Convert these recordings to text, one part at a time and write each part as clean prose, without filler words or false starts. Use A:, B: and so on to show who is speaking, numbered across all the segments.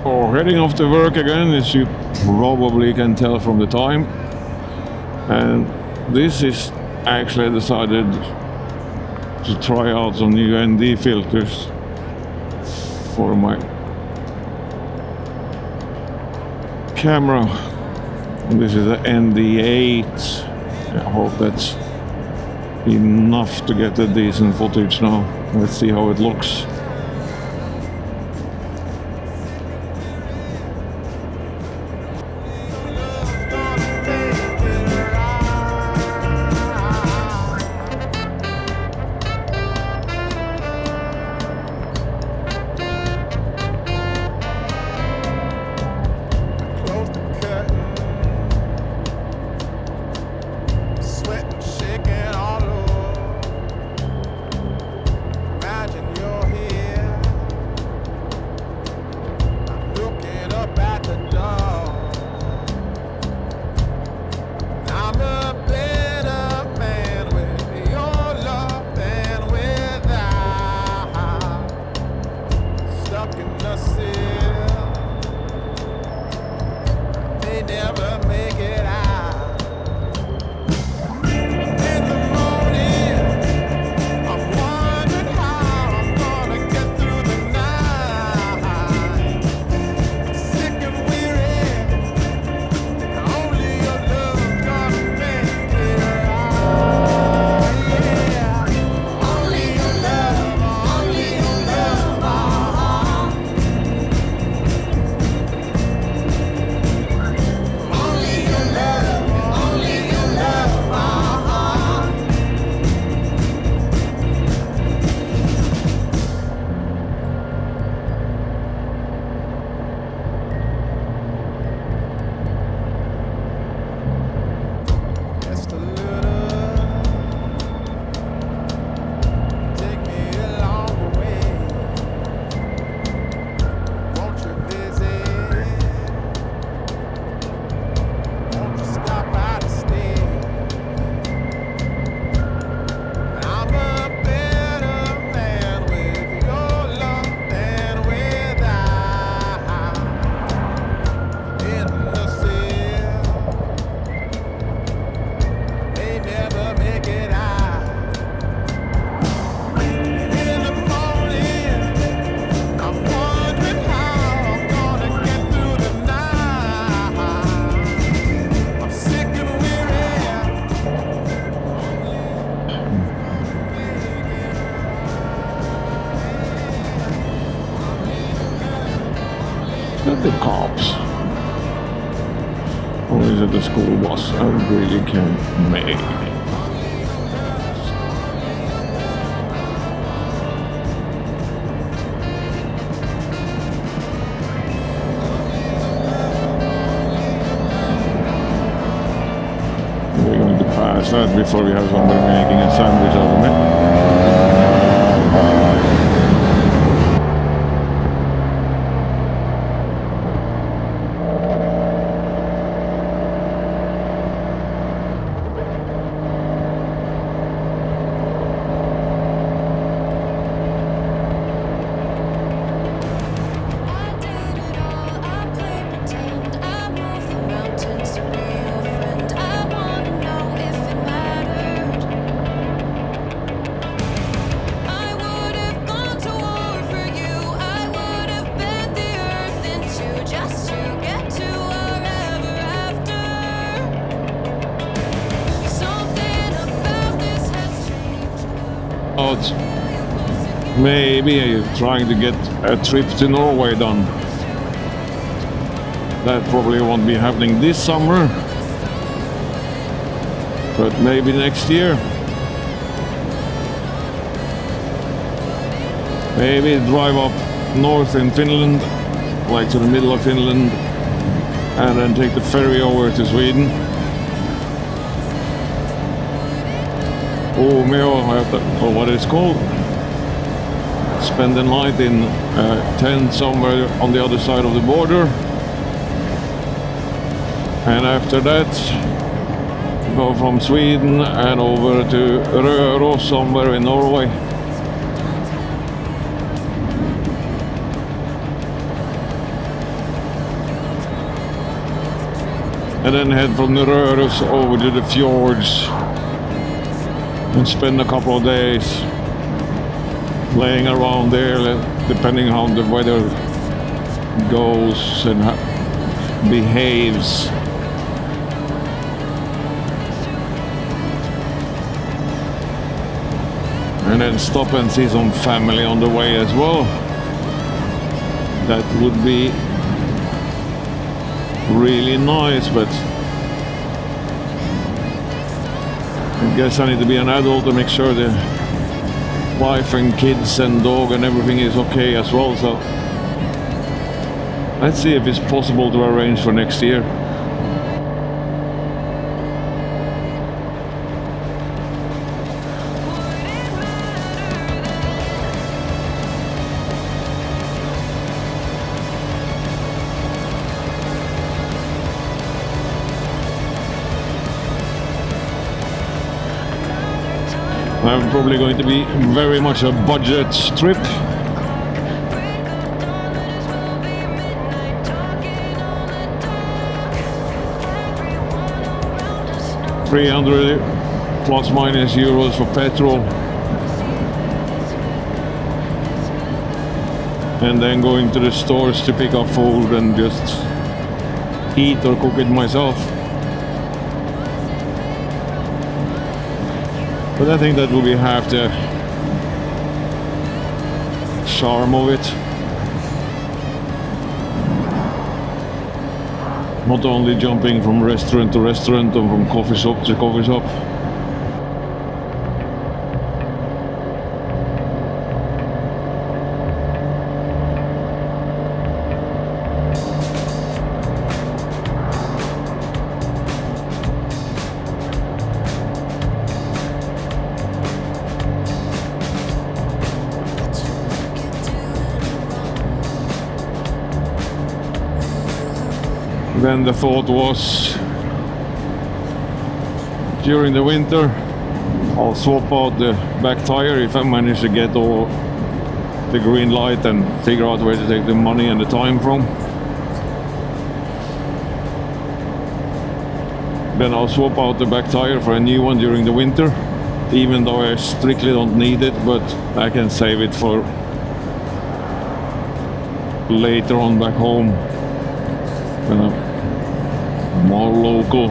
A: or heading off to work again, as you probably can tell from the time. And this is actually I decided to try out some new ND filters for my camera. And this is an ND8. I hope that's enough to get a decent footage now. Let's see how it looks. The cops, or is it the school bus? I really can't make it. We're going to pass that before we have somebody making a sandwich out of it. Maybe trying to get a trip to Norway done. That probably won't be happening this summer, but maybe next year. Maybe drive up north in Finland, like to the middle of Finland, and then take the ferry over to Sweden. Or what it's called. Spend the night in a tent somewhere on the other side of the border, and after that go from Sweden and over to Røros somewhere in Norway. and then head from the Rörus over to the fjords and spend a couple of days laying around there, depending how the weather goes and behaves. And then stop and see some family on the way as well. That would be really nice, but I guess I need to be an adult to make sure the wife and kids and dog and everything is okay as well. So let's see if it's possible to arrange for next year. I'm probably going to be very much a budget trip. €300 plus minus euros for petrol. And then going to the stores to pick up food and just eat or cook it myself. But I think that will be half the charm of it. Not only jumping from restaurant to restaurant and from coffee shop to coffee shop. Then the thought was, during the winter I'll swap out the back tire if I manage to get all the green light and figure out where to take the money and the time from. Then I'll swap out the back tire for a new one during the winter, even though I strictly don't need it, but I can save it for later on back home when I'm more local.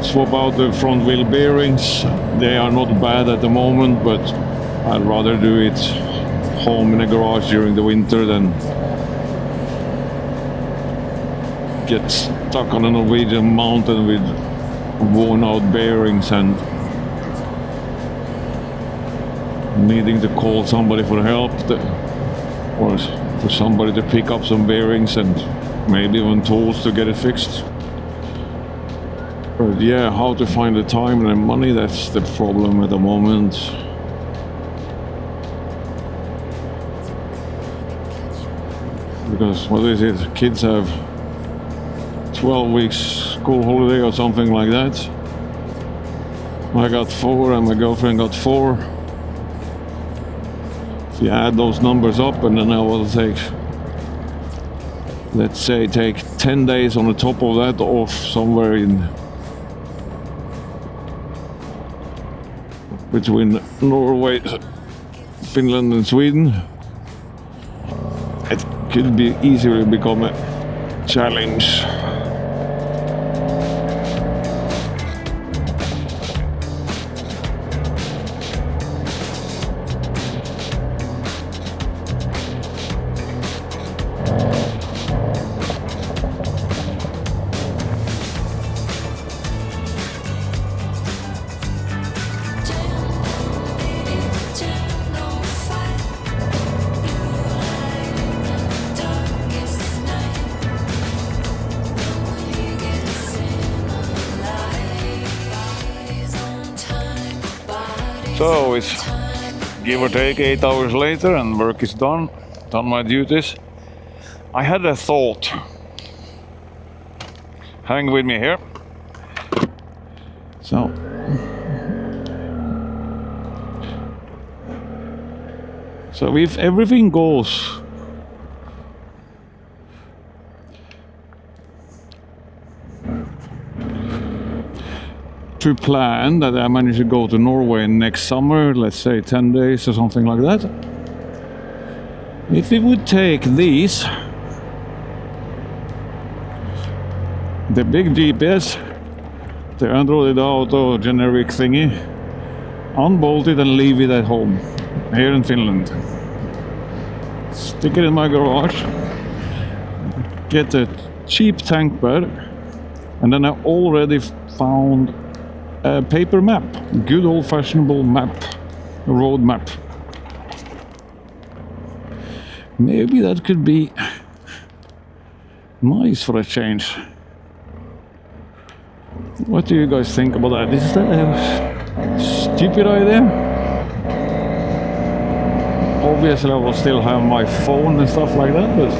A: Swap out the front wheel bearings. They are not bad at the moment, but I'd rather do it home in a garage during the winter than get stuck on a Norwegian mountain with worn out bearings and needing to call somebody for help or for somebody to pick up some bearings and maybe even tools to get it fixed. But yeah, how to find the time and the money, that's the problem at the moment. Because what is it, kids have 12 weeks school holiday or something like that. I got 4 and my girlfriend got 4. If you add those numbers up, and then I will take, let's say, take 10 days on the top of that off somewhere in between Norway, Finland and Sweden, it could be easily become a challenge. So it's give or take 8 hours later and work is done my duties. I had a thought. Hang with me here. So if everything goes to plan, that I manage to go to Norway next summer, let's say 10 days or something like that. If we would take these, the big GPS, the Android Auto generic thingy, unbolt it and leave it at home, here in Finland. Stick it in my garage, get a cheap tank bed, and then I already found a paper map, good old-fashionable map, a road map. Maybe that could be nice for a change. What do you guys think about that? Is that a stupid idea? Obviously I will still have my phone and stuff like that, but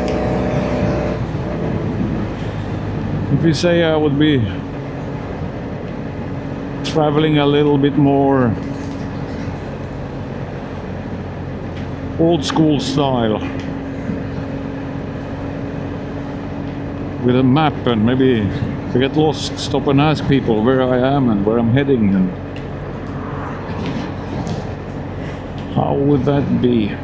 A: if you say I would be traveling a little bit more old school style with a map, and maybe if I get lost, stop and ask people where I am and where I'm heading, and how would that be?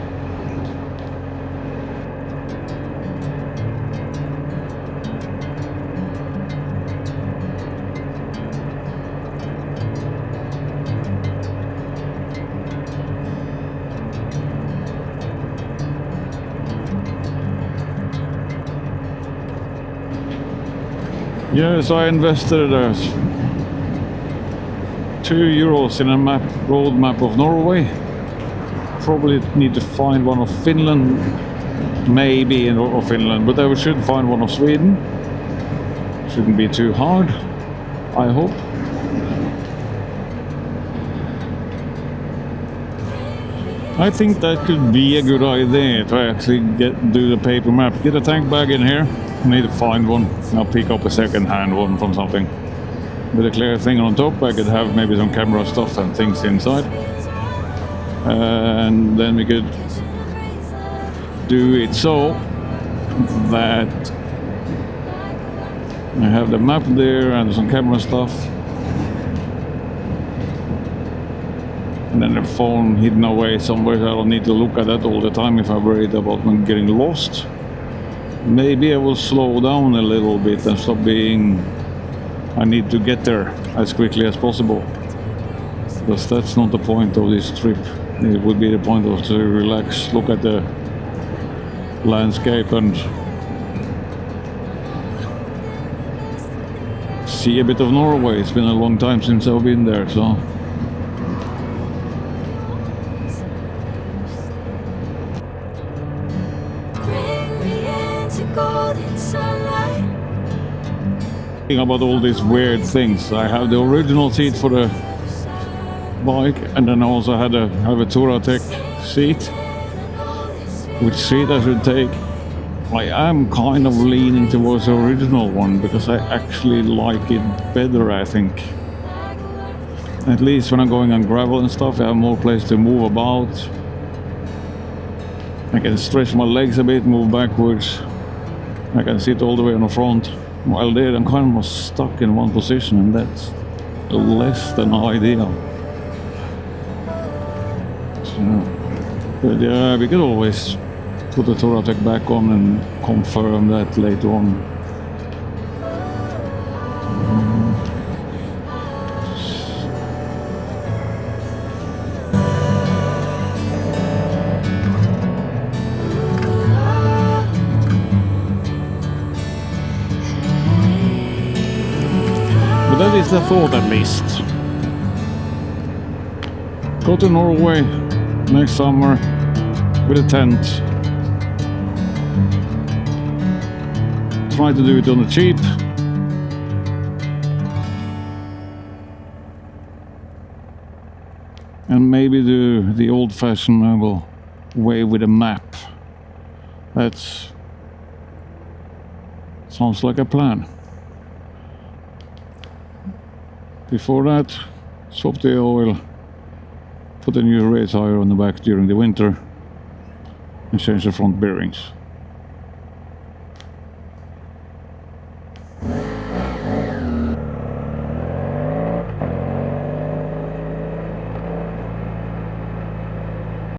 A: Yes, I invested €2 in a road map of Norway. Probably need to find one of Finland, maybe of Finland, but I should find one of Sweden. Shouldn't be too hard, I hope. I think that could be a good idea to actually do the paper map. Get a tank bag in here. I need to find one. I'll pick up a second-hand one from something. With a clear thing on top, I could have maybe some camera stuff and things inside. And then we could do it so that I have the map there and some camera stuff. And then the phone hidden away somewhere, so I don't need to look at that all the time if I'm worried about me getting lost. Maybe I will slow down a little bit and stop being, I need to get there as quickly as possible. Because that's not the point of this trip. It would be the point of to relax, look at the landscape and see a bit of Norway. It's been a long time since I've been there, so. About all these weird things. I have the original seat for the bike, and then I also have a Touratech seat. Which seat I should take? I am kind of leaning towards the original one because I actually like it better, I think. At least when I'm going on gravel and stuff, I have more place to move about. I can stretch my legs a bit, move backwards. I can sit all the way on the front. While there, I'm kind of stuck in one position, and that's less than ideal. So, but yeah, we could always put the Touratech back on and confirm that later on. But that is the thought, at least. Go to Norway next summer with a tent. Try to do it on the cheap. And maybe do the old-fashioned way with a map. That sounds like a plan. Before that, swap the oil, put a new race tire on the back during the winter, and change the front bearings.